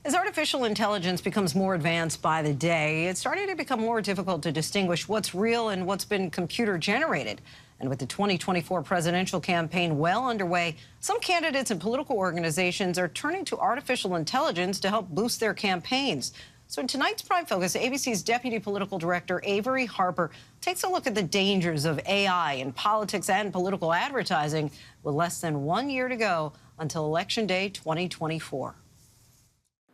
As artificial intelligence becomes more advanced by the day, it's starting to become more difficult to distinguish what's real and what's been computer generated. And with the 2024 presidential campaign well underway, some candidates and political organizations are turning to artificial intelligence to help boost their campaigns. So in tonight's Prime Focus, ABC's Deputy Political Director Averi Harper takes a look at the dangers of AI in politics and political advertising with less than 1 year to go until Election Day 2024.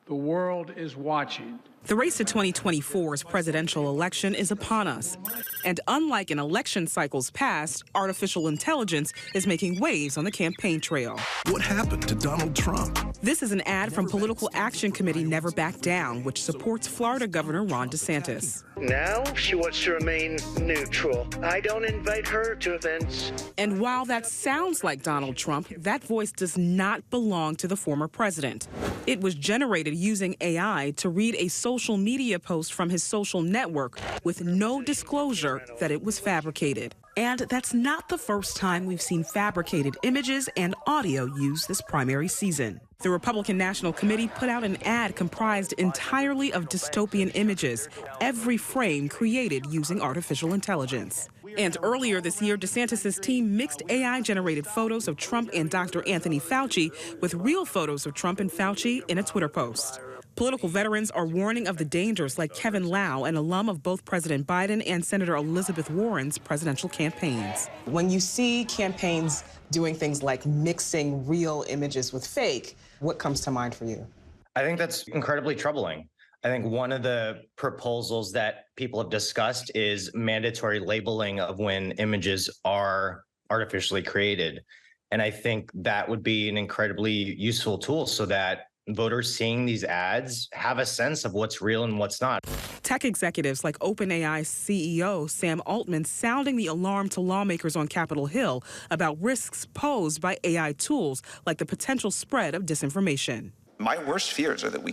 The world is watching. The race to 2024's presidential election is upon us. And unlike in election cycles past, artificial intelligence is making waves on the campaign trail. What happened to Donald Trump? This is an ad from Political Action Committee Never Back Down, which supports Florida Governor Ron DeSantis. Now she wants to remain neutral. I don't invite her to events. And while that sounds like Donald Trump, that voice does not belong to the former president. It was generated using AI to read a social media post from his social network with no disclosure that it was fabricated. And that's not the first time we've seen fabricated images and audio used this primary season. The Republican National Committee put out an ad comprised entirely of dystopian images, every frame created using artificial intelligence. And earlier this year, DeSantis' team mixed AI-generated photos of Trump and Dr. Anthony Fauci with real photos of Trump and Fauci in a Twitter post. Political veterans are warning of the dangers, like Kevin Lau, an alum of both President Biden and Senator Elizabeth Warren's presidential campaigns. When you see campaigns doing things like mixing real images with fake, what comes to mind for you? I think that's incredibly troubling. I think one of the proposals that people have discussed is mandatory labeling of when images are artificially created. And I think that would be an incredibly useful tool so that voters seeing these ads have a sense of what's real and what's not. Tech executives like OpenAI's CEO Sam Altman sounding the alarm to lawmakers on Capitol Hill about risks posed by AI tools, like the potential spread of disinformation. My worst fears are that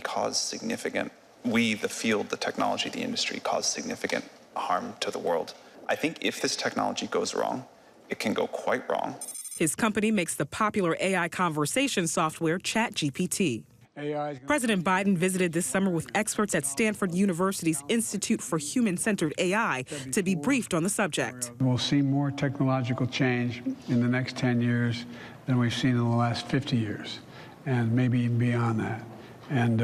we, the field, the technology, the industry, cause significant harm to the world. I think if this technology goes wrong, it can go quite wrong. His company makes the popular AI conversation software ChatGPT. President Biden visited this summer with experts at Stanford University's Institute for Human-Centered AI to be briefed on the subject. We'll see more technological change in the next 10 years than we've seen in the last 50 years, and maybe even beyond that. And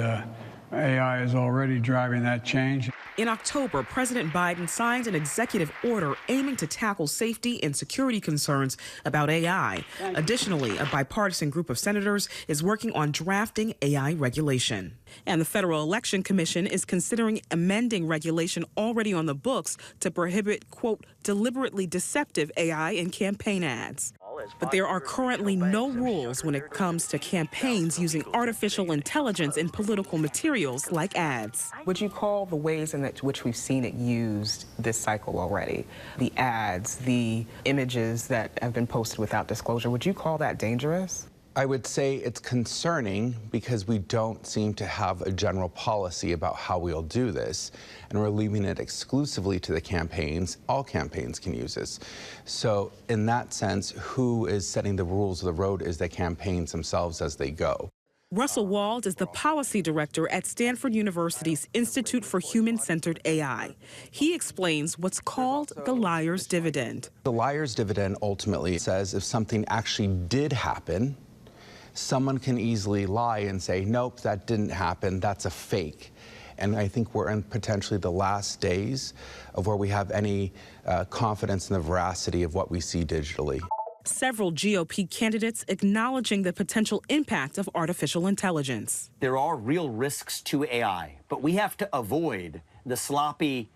AI is already driving that change. In October, President Biden signed an executive order aiming to tackle safety and security concerns about AI. Additionally, a bipartisan group of senators is working on drafting AI regulation. And the Federal Election Commission is considering amending regulation already on the books to prohibit, quote, deliberately deceptive AI in campaign ads. But there are currently no rules when it comes to campaigns using artificial intelligence in political materials like ads. Would you call the ways in which we've seen it used this cycle already, the ads, the images that have been posted without disclosure, would you call that dangerous? I would say it's concerning because we don't seem to have a general policy about how we'll do this, and we're leaving it exclusively to the campaigns. All campaigns can use this. So in that sense, who is setting the rules of the road is the campaigns themselves as they go. Russell Wald is the policy director at Stanford University's Institute for Human-Centered AI. He explains what's called the liar's dividend. The liar's dividend ultimately says if something actually did happen, someone can easily lie and say, nope, that didn't happen, that's a fake. And I think we're in potentially the last days of where we have any confidence in the veracity of what we see digitally. Several GOP candidates acknowledging the potential impact of artificial intelligence. There are real risks to AI, but we have to avoid the sloppy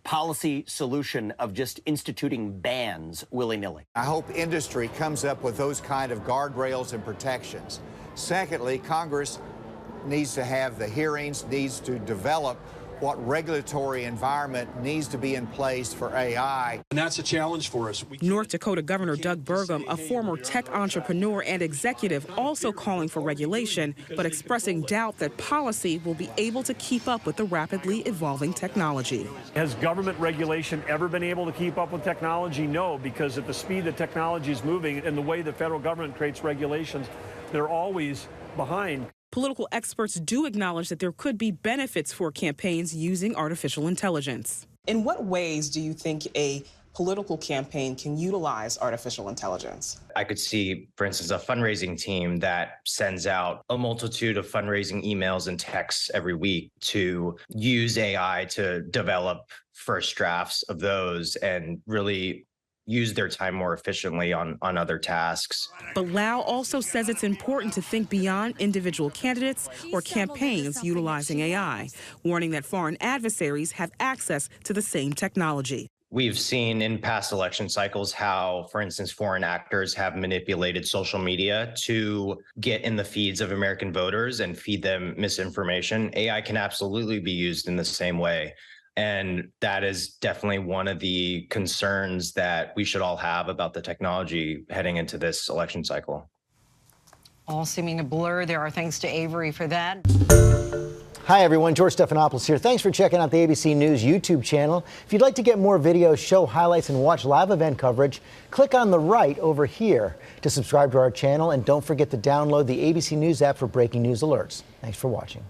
policy solution of just instituting bans willy-nilly. I hope industry comes up with those kind of guardrails and protections. Secondly, Congress needs to have the hearings, needs to develop what regulatory environment needs to be in place for AI. And that's a challenge for us. North Dakota Governor Doug Burgum, a former tech entrepreneur and executive, also calling for regulation, but expressing doubt that policy will be able to keep up with the rapidly evolving technology. Has government regulation ever been able to keep up with technology? No, because at the speed that technology is moving and the way the federal government creates regulations, they're always behind. Political experts do acknowledge that there could be benefits for campaigns using artificial intelligence. In what ways do you think a political campaign can utilize artificial intelligence? I could see, for instance, a fundraising team that sends out a multitude of fundraising emails and texts every week to use AI to develop first drafts of those and really use their time more efficiently on other tasks. But Lau also says it's important to think beyond individual candidates or campaigns utilizing AI, warning that foreign adversaries have access to the same technology. We've seen in past election cycles how, for instance, foreign actors have manipulated social media to get in the feeds of American voters and feed them misinformation. AI can absolutely be used in the same way. And that is definitely one of the concerns that we should all have about the technology heading into this election cycle. All seeming to blur. There are thanks to Averi for that. Hi, everyone. George Stephanopoulos here. Thanks for checking out the ABC News YouTube channel. If you'd like to get more videos, show highlights, and watch live event coverage, click on the right over here to subscribe to our channel. And don't forget to download the ABC News app for breaking news alerts. Thanks for watching.